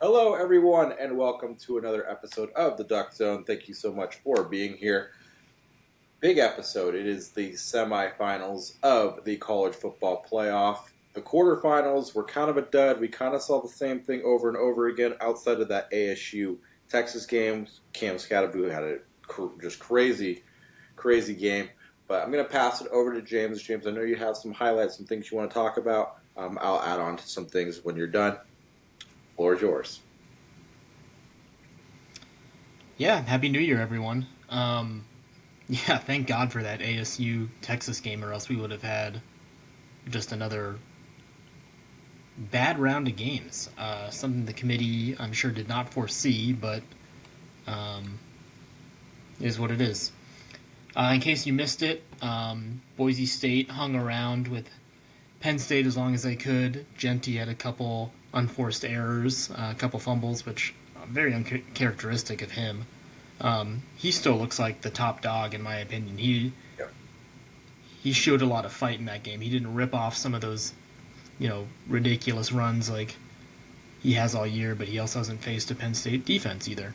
Hello, everyone, and welcome to another episode of the Duck Zone. Thank you so much for being here. Big episode. It is the semifinals of the college football playoff. The quarterfinals were kind of a dud. We kind of saw the same thing over and over again outside of that ASU Texas game. Cam Scatteraboo had a just crazy game. But I'm going to pass it over to James. James, I know you have some highlights, some things you want to talk about. I'll add on to some things when you're done. Floor is yours. Yeah, Happy New Year, everyone. Yeah, thank God for that ASU Texas game, or else we would have had just another bad round of games. Something the committee, I'm sure, did not foresee, but um, is what it is. In case you missed it, Boise State hung around with Penn State as long as they could. Genty had a couple unforced errors, a couple fumbles, which are very uncharacteristic of him. He still looks like the top dog in my opinion. He showed a lot of fight in that game. He didn't rip off some of those, ridiculous runs like he has all year, but he also hasn't faced a Penn State defense either.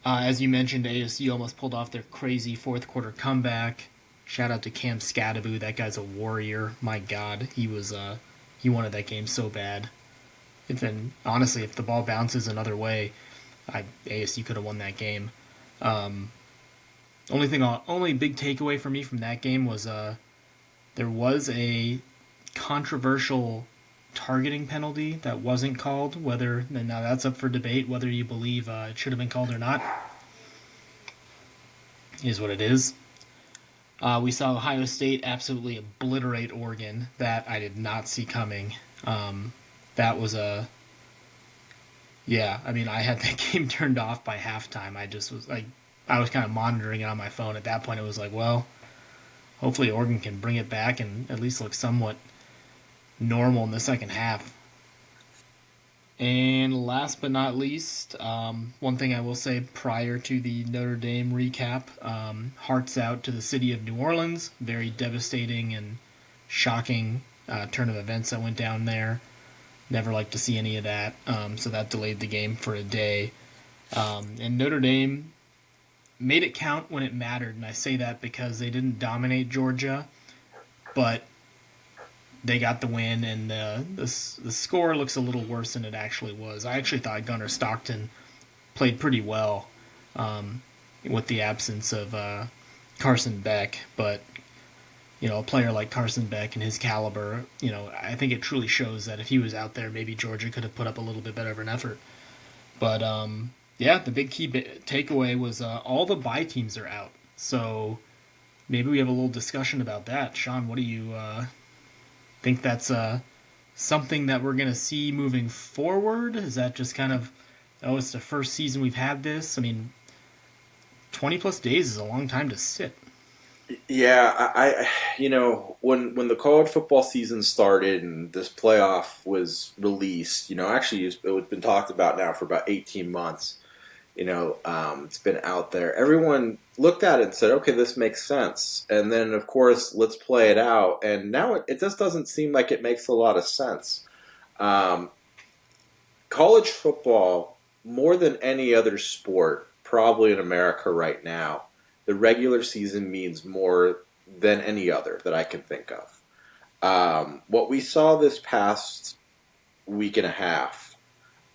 As you mentioned, ASU almost pulled off their crazy fourth quarter comeback. Shout out to Cam Scatteraboo. That guy's a warrior. My God, he wanted that game so bad. And honestly, if the ball bounces another way, ASU could have won that game. Um, only big takeaway for me from that game was there was a controversial targeting penalty that wasn't called. Whether now that's up for debate. Whether you believe it should have been called or not is what it is. We saw Ohio State absolutely obliterate Oregon. That I did not see coming. That was a Yeah. I mean, I had that game turned off by halftime. I just was like, I was kind of monitoring it on my phone. At that point, it was like, well, hopefully Oregon can bring it back and at least look somewhat normal in the second half. And last but not least, one thing I will say prior to the Notre Dame recap, hearts out to the city of New Orleans. Very devastating and shocking turn of events that went down there. Never like to see any of that. So that delayed the game for a day. And Notre Dame made it count when it mattered. And I say that because they didn't dominate Georgia, but they got the win, and the score looks a little worse than it actually was. I actually thought Gunnar Stockton played pretty well with the absence of Carson Beck, but a player like Carson Beck and his caliber, I think it truly shows that if he was out there, maybe Georgia could have put up a little bit better of an effort. But yeah, the big key takeaway was all the bye teams are out. So maybe we have a little discussion about that. Sean, what do you think that's something that we're going to see moving forward? Is that just kind of, oh, it's the first season we've had this? I mean, 20 plus days is a long time to sit. Yeah, when the college football season started and this playoff was released, actually it's been talked about now for about 18 months. It's been out there. Everyone looked at it and said, "Okay, this makes sense." And then, of course, let's play it out. And now it just doesn't seem like it makes a lot of sense. Um, College football, more than any other sport, probably in America right now, the regular season means more than any other that I can think of. What we saw this past week and a half,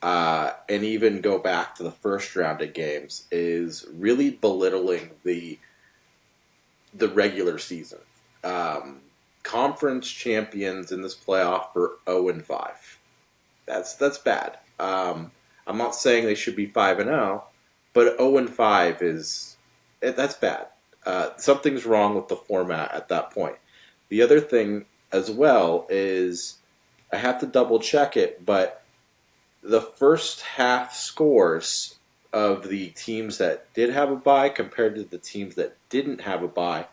and even go back to the first round of games, is really belittling the regular season. Um, Conference champions in this playoff are 0-5. That's bad. I'm not saying they should be 5-0, but 0-5 that's bad. Something's wrong with the format at that point. The other thing as well is I have to double check it, but the first half scores of the teams that did have a bye compared to the teams that didn't have a bye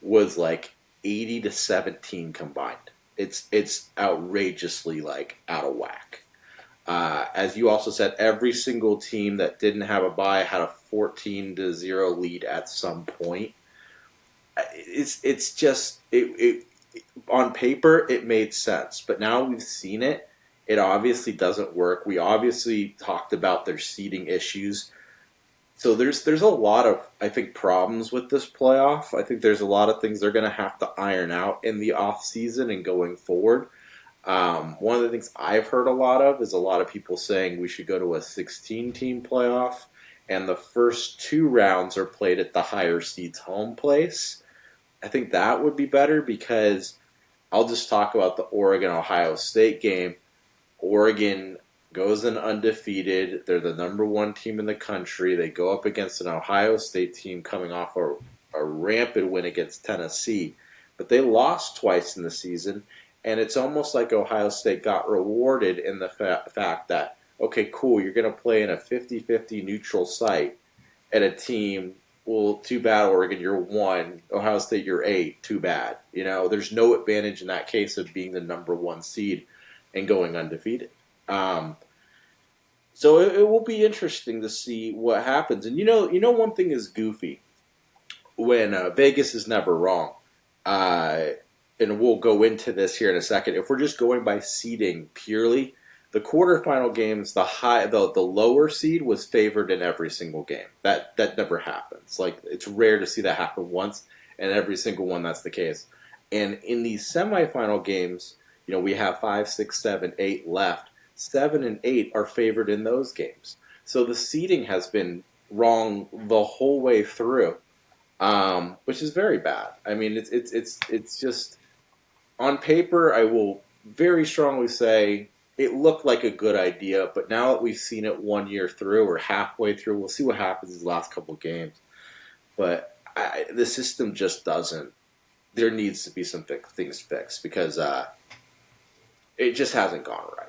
was like 80-17 combined. It's outrageously like out of whack. As you also said, every single team that didn't have a bye had a 14-0 lead at some point. It's just on paper it made sense, but now we've seen it. It obviously doesn't work. We obviously talked about their seeding issues. So there's a lot of, I think, problems with this playoff. I think there's a lot of things they're going to have to iron out in the off season and going forward. One of the things I've heard a lot of is a lot of people saying we should go to a 16 team playoff, and the first two rounds are played at the higher seeds home place. I think that would be better because I'll just talk about the Oregon Ohio State game. Oregon goes in undefeated. They're the number one team in the country. They go up against an Ohio State team coming off a rampant win against Tennessee. But they lost twice in the season, and it's almost like Ohio State got rewarded in the fact that, okay, cool, you're going to play in a 50-50 neutral site at a team. Well, too bad, Oregon, you're 1. Ohio State, you're 8. Too bad. There's no advantage in that case of being the number one seed and going undefeated. Um, so it will be interesting to see what happens. And one thing is goofy when Vegas is never wrong. Uh, and we'll go into this here in a second. If we're just going by seeding purely, the quarterfinal games, the lower seed was favored in every single game. That never happens. Like, it's rare to see that happen once, and every single one that's the case. And in these semifinal games, we have 5, 6, 7, 8 left. 7 and 8 are favored in those games. So the seeding has been wrong the whole way through, which is very bad. I mean, it's just on paper. I will very strongly say it looked like a good idea, but now that we've seen it 1 year through or halfway through, we'll see what happens these last couple of games. But the system just doesn't. There needs to be some things fixed because it just hasn't gone right.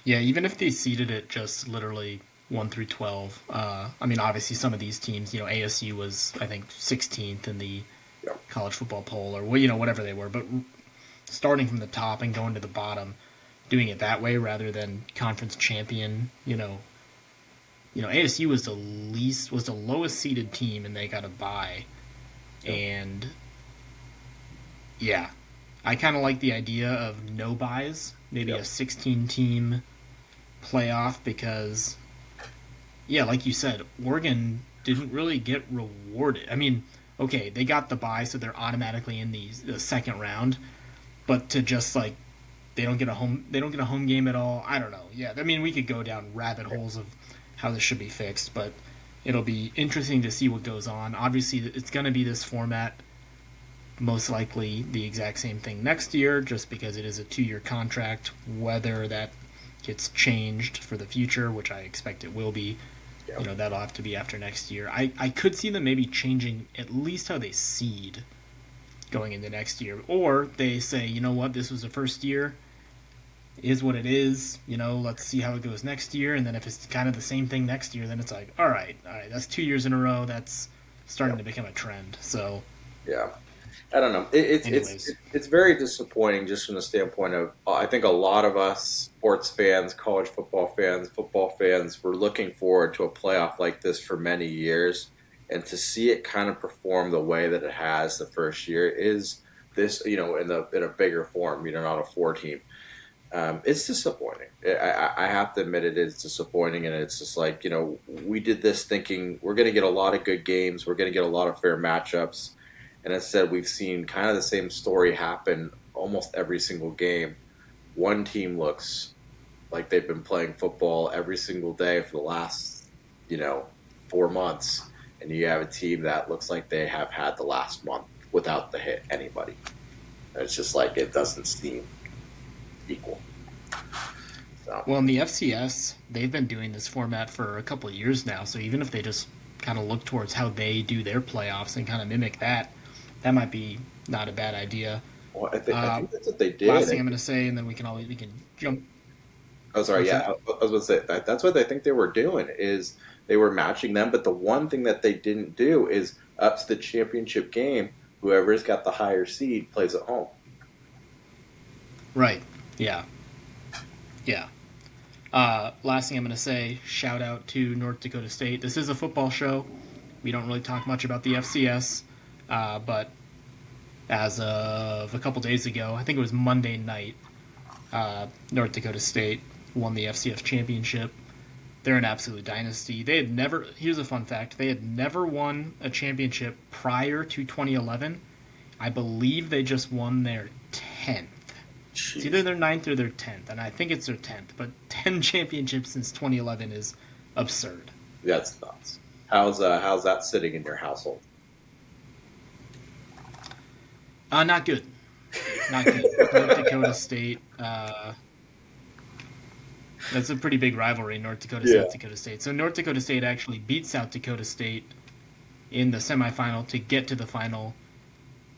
Yeah, even if they seeded it just literally 1 through 12, I mean, obviously some of these teams, ASU was, I think, 16th in the Yep. college football poll or, whatever they were. But starting from the top and going to the bottom, doing it that way rather than conference champion, ASU was the lowest seeded team and they got a bye. Yep. And yeah, I kind of like the idea of no buys, maybe Yep. a 16 team playoff because, yeah, like you said, Oregon didn't really get rewarded. I mean, okay, they got the bye, so they're automatically in the second round, but to just like they don't get a home game at all. I don't know. Yeah, I mean, we could go down rabbit holes of how this should be fixed, but it'll be interesting to see what goes on. Obviously, it's going to be this format, most likely the exact same thing next year, just because it is a 2-year contract. Whether that gets changed for the future, which I expect it will be, Yep. that'll have to be after next year. I could see them maybe changing at least how they seed going into next year. Or they say, you know what, this was the first year, is what it is, let's see how it goes next year. And then if it's kind of the same thing next year, then it's like, all right, that's 2 years in a row. That's starting Yep. to become a trend. So, Yeah. I don't know. It's anyways, it's very disappointing just from the standpoint of I think a lot of us sports fans, college football fans, were looking forward to a playoff like this for many years, and to see it kind of perform the way that it has the first year is this in a bigger form, not a 4 team. It's disappointing. I have to admit it is disappointing, and it's just like we did this thinking we're going to get a lot of good games, we're going to get a lot of fair matchups. And instead, we've seen kind of the same story happen almost every single game. One team looks like they've been playing football every single day for the last, you know, 4 months, and you have a team that looks like they have had the last month without the hit anybody. And it's just like it doesn't seem equal. So well, in the FCS, they've been doing this format for a couple of years now. So even if they just kind of look towards how they do their playoffs and kind of mimic that, that might be not a bad idea. well, I Uh, think that's what they Last did. thing I'm going to say, and then we can jump. Oh, sorry. What's Yeah, that? I was going to say that's what I think they were doing is they were matching them. But the one thing that they didn't do is up to the championship game. Whoever's got the higher seed plays at home. Right. Yeah. Yeah. Last thing I'm going to say, shout out to North Dakota State. This is a football show. We don't really talk much about the FCS, but as of a couple days ago. I think it was Monday night. North Dakota State won the FCS championship. They're an absolute dynasty. They had never. Here's a fun fact: they had never won a championship prior to 2011. I believe they just won their 10th. It's either Jeez, their ninth or their 10th, and I think it's their 10th. But 10 championships since 2011 is absurd. that's nuts. How's that sitting in your household? Not good. Not good. North Dakota State. That's a pretty big rivalry, North Dakota, Yeah. South Dakota State. So North Dakota State actually beat South Dakota State in the semifinal to get to the final.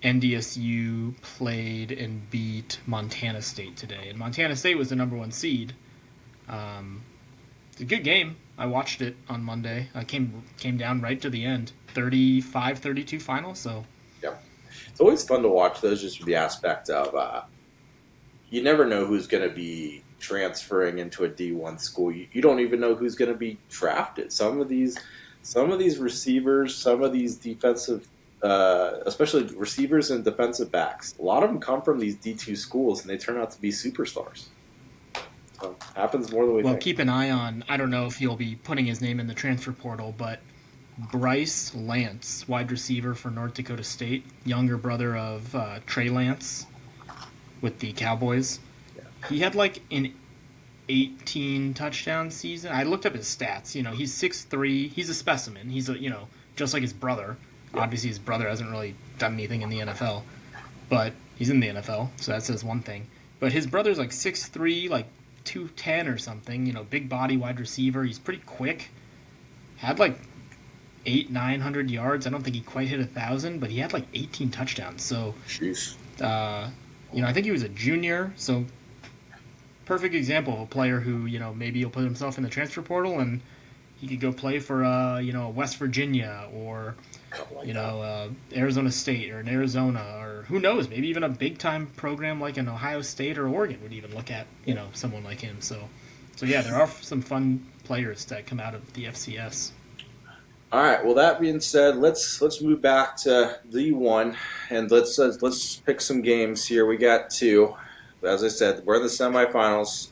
NDSU played and beat Montana State today, and Montana State was the number one seed. Um, it's a good game. I watched it on Monday. I came down right to the end, 35-32 final. So Yeah. It's always fun to watch those just for the aspect of you never know who's going to be transferring into a D1 school. You don't even know who's going to be drafted. Some of these receivers, some of these defensive, especially receivers and defensive backs, a lot of them come from these D2 schools and they turn out to be superstars. So happens more than we well, think. keep an eye on. I don't know if he'll be putting his name in the transfer portal, but Bryce Lance, wide receiver for North Dakota State, younger brother of Trey Lance with the Cowboys. Yeah. He had like an 18 touchdown season. I looked up his stats. He's 6'3". He's a specimen. He's just like his brother. Yeah. Obviously, his brother hasn't really done anything in the NFL, but he's in the NFL, so that says one thing. But his brother's like 6'3", like 210 or something. Big body wide receiver. He's pretty quick. Had like 900 yards. I don't think he quite hit 1,000, but he had like 18 touchdowns. So, Jeez. uh, I think he was a junior. So, perfect example of a player who maybe he'll put himself in the transfer portal and he could go play for West Virginia or Something like that. Arizona State or an Arizona or who knows, maybe even a big time program like an Ohio State or Oregon would even look at someone like him. So yeah, there are some fun players that come out of the FCS. All right. Well, that being said, let's move back to D1 and let's pick some games here. We got two. As I said, we're in the semifinals,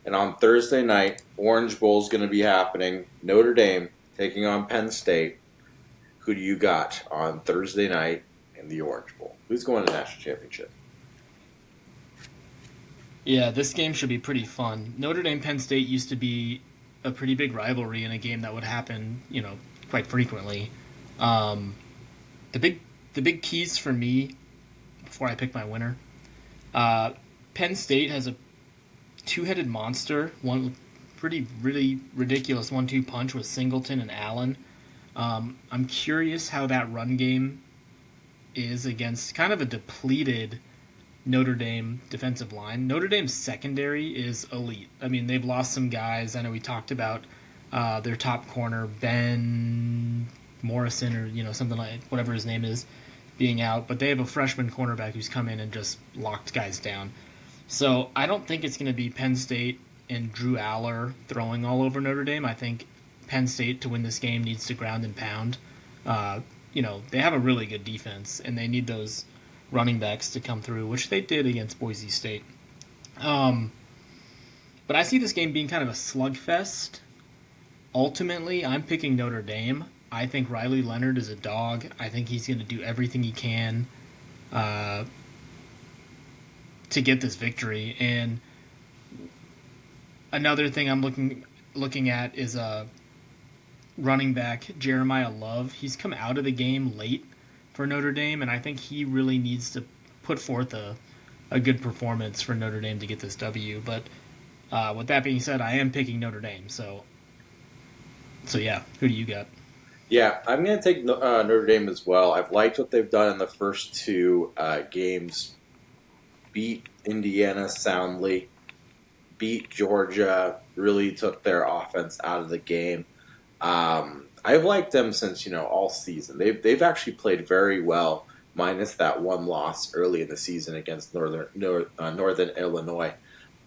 and on Thursday night, Orange Bowl is going to be happening. Notre Dame taking on Penn State. Who do you got on Thursday night in the Orange Bowl? Who's going to the national championship? Yeah, this game should be pretty fun. Notre Dame Penn State used to be a pretty big rivalry in a game that would happen, quite frequently. Um, the big keys for me before I pick my winner. Uh, Penn State has a two-headed monster, one pretty really ridiculous 1-2 punch with Singleton and Allen. I'm curious how that run game is against kind of a depleted Notre Dame defensive line. Notre Dame's secondary is elite. I mean, they've lost some guys. I know we talked about their top corner, Ben Morrison, or something like whatever his name is, being out. But they have a freshman cornerback who's come in and just locked guys down. So I don't think it's going to be Penn State and Drew Aller throwing all over Notre Dame. I think Penn State to win this game needs to ground and pound. They have a really good defense, and they need those running backs to come through, which they did against Boise State. But I see this game being kind of a slugfest. Ultimately, I'm picking Notre Dame. I think Riley Leonard is a dog. I think he's going to do everything he can uh, to get this victory. And another thing I'm looking at is running back Jeremiah Love. He's come out of the game late for Notre Dame, and I think he really needs to put forth a good performance for Notre Dame to get this W. But with that being said, I am picking Notre Dame. So yeah, who do you got? Yeah, I'm going to take Notre Dame as well. I've liked what they've done in the first two games. Beat Indiana soundly, beat Georgia, really took their offense out of the game. I've liked them since all season. They've actually played very well, minus that one loss early in the season against Northern Illinois.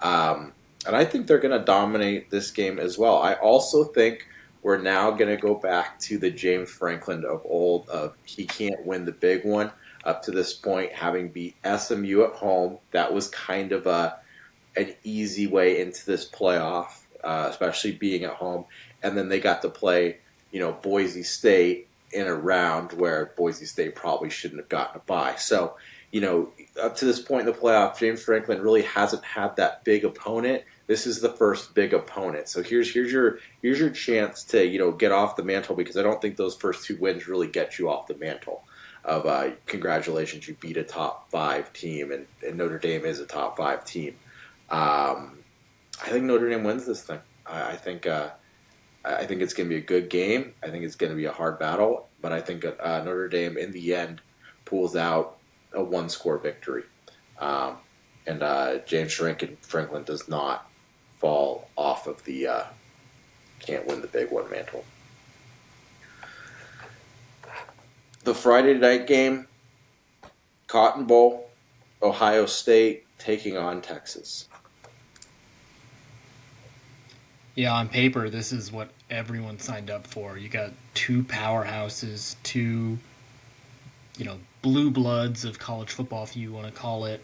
And I think they're going to dominate this game as well. I also think we're now going to go back to the James Franklin of old of he can't win the big one. up to this point, having beat SMU at home. That was kind of an easy way into this playoff, especially being at home. And then they got to play, Boise State in a round where Boise State probably shouldn't have gotten a bye. So, up to this point in the playoff, James Franklin really hasn't had that big opponent. This is the first big opponent. So here's your chance to get off the mantle, because I don't think those first two wins really get you off the mantle. Of congratulations, you beat a top five team, and Notre Dame is a top five team. I think Notre Dame wins this thing. I think it's going to be a good game. I think it's going to be a hard battle, but I think Notre Dame in the end pulls out a one-score victory, and James Franklin does not fall off of the can't win the Big One mantle. The Friday night game, Cotton Bowl, Ohio State taking on Texas. Yeah, on paper, this is what everyone signed up for. You got two powerhouses, two, blue bloods of college football, if you want to call it.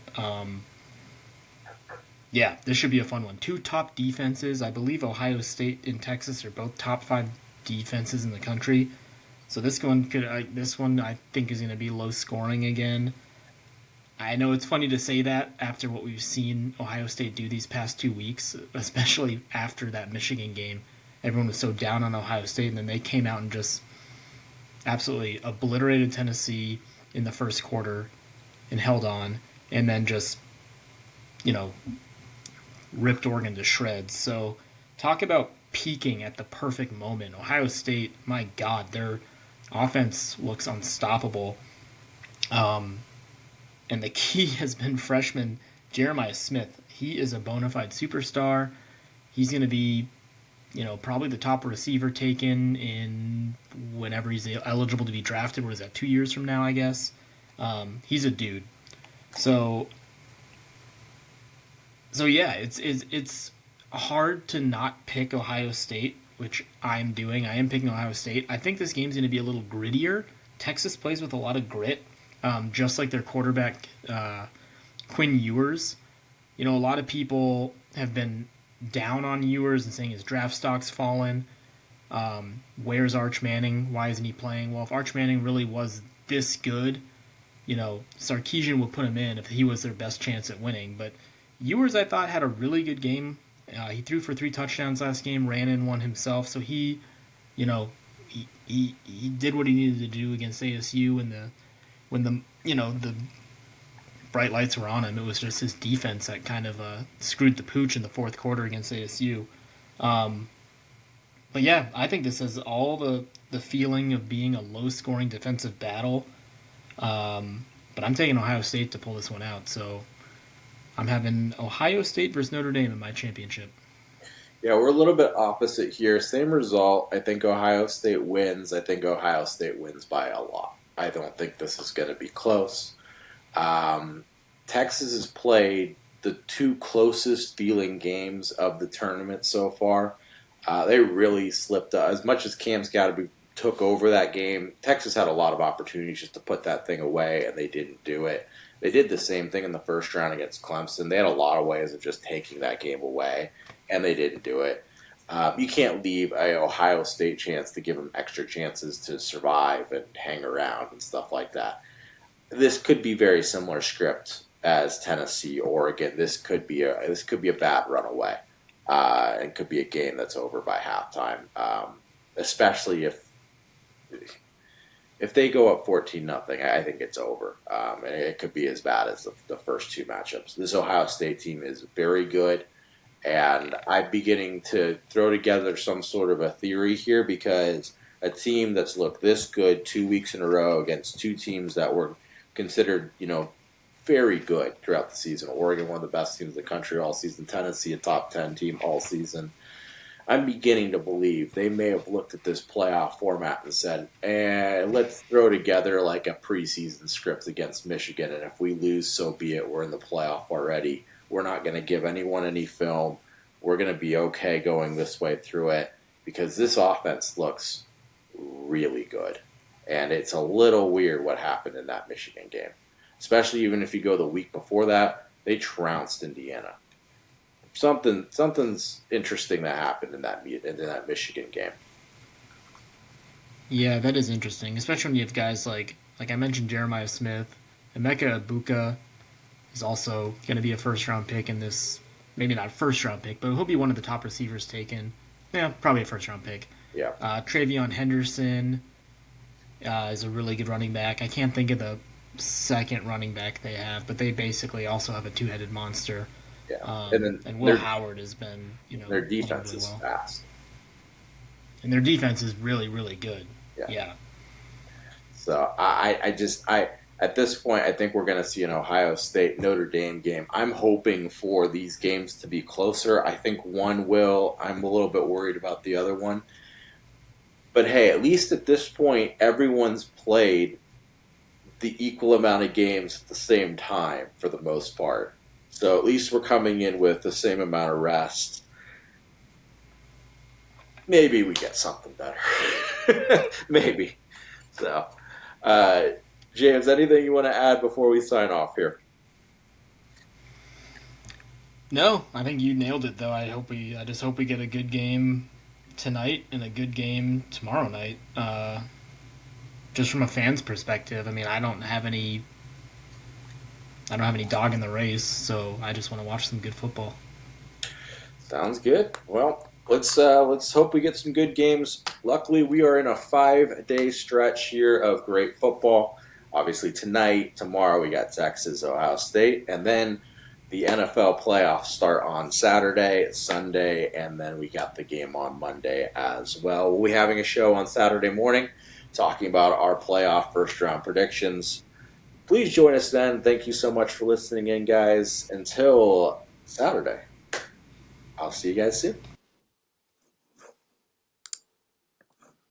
Yeah, this should be a fun one. Two top defenses. I believe Ohio State and Texas are both top five defenses in the country. So this one I think is going to be low scoring again. I know it's funny to say that after what we've seen Ohio State do these past 2 weeks, especially after that Michigan game. Everyone was so down on Ohio State, and then they came out and just absolutely obliterated Tennessee in the first quarter and held on, and then just, ripped Oregon to shreds. So talk about peaking at the perfect moment. Ohio State, my God, their offense looks unstoppable. And the key has been freshman Jeremiah Smith. He is a bona fide superstar. He's going to be, probably the top receiver taken in whenever he's eligible to be drafted. What is that, 2 years from now, I guess? He's a dude. So yeah, it's hard to not pick Ohio State, which I'm doing. I am picking Ohio State. I think this game's going to be a little grittier. Texas plays with a lot of grit. Just like their quarterback, Quinn Ewers. A lot of people have been down on Ewers and saying his draft stock's fallen. Where's Arch Manning? Why isn't he playing? Well, if Arch Manning really was this good, Sarkisian would put him in if he was their best chance at winning. But Ewers, I thought, had a really good game. He threw for 3 touchdowns last game, ran in one himself. So he did what he needed to do against ASU, and when the bright lights were on him, it was just his defense that kind of screwed the pooch in the fourth quarter against ASU. But yeah, I think this has all the feeling of being a low-scoring defensive battle. But I'm taking Ohio State to pull this one out. So I'm having Ohio State versus Notre Dame in my championship. Yeah, we're a little bit opposite here. Same result. I think Ohio State wins. I think Ohio State wins by a lot. I don't think this is going to be close. Texas has played the two closest feeling games of the tournament so far. They really slipped up. As much as Cam Scatterby took over that game, Texas had a lot of opportunities just to put that thing away, and they didn't do it. They did the same thing in the first round against Clemson. They had a lot of ways of just taking that game away, and they didn't do it. You can't leave a Ohio State chance to give them extra chances to survive and hang around and stuff like that. This could be very similar script as Tennessee, Oregon. This could be a bad runaway. It could be a game that's over by halftime, especially if they go up 14-0. I think it's over, and it could be as bad as the first two matchups. This Ohio State team is very good. And I'm beginning to throw together some sort of a theory here, because a team that's looked this good 2 weeks in a row against two teams that were considered, very good throughout the season. Oregon, one of the best teams in the country all season. Tennessee, a top 10 team all season. I'm beginning to believe they may have looked at this playoff format and said, let's throw together like a preseason script against Michigan, and if we lose, so be it. We're in the playoff already. We're not going to give anyone any film. We're going to be okay going this way through it, because this offense looks really good. And it's a little weird what happened in that Michigan game, especially even if you go the week before that, they trounced Indiana. Something's interesting that happened in that Michigan game. Yeah, that is interesting, especially when you have guys like I mentioned Jeremiah Smith, Emeka Ibuka is also going to be a first round pick in this. Maybe not first round pick, but he'll be one of the top receivers taken. Yeah, probably a first round pick. Yeah, Travion Henderson is a really good running back. I can't think of the second running back they have, but they basically also have a two headed monster. yeah, and then And Will Howard has been, their playing defense really is well. fast. And their defense is really, really good. Yeah, Yeah. so I at this point I think we're going to see an Ohio State Notre Dame game. I'm hoping for these games to be closer. I think one will. I'm a little bit worried about the other one. But hey, at least at this point, everyone's played the equal amount of games at the same time for the most part. So at least we're coming in with the same amount of rest. Maybe we get something better. Maybe. So, uh, James, anything you want to add before we sign off here? No, I think you nailed it though. I just hope we get a good game tonight and a good game tomorrow night. Just from a fan's perspective, I mean, I don't have any dog in the race, so I just want to watch some good football. Sounds good. Well, let's hope we get some good games. Luckily, we are in a 5-day stretch here of great football. Obviously, tonight, tomorrow, we got Texas, Ohio State, and then the NFL playoffs start on Saturday, Sunday, and then we got the game on Monday as well. We'll be having a show on Saturday morning talking about our playoff first round predictions. Please join us then. Thank you so much for listening in, guys. Until Saturday, I'll see you guys soon.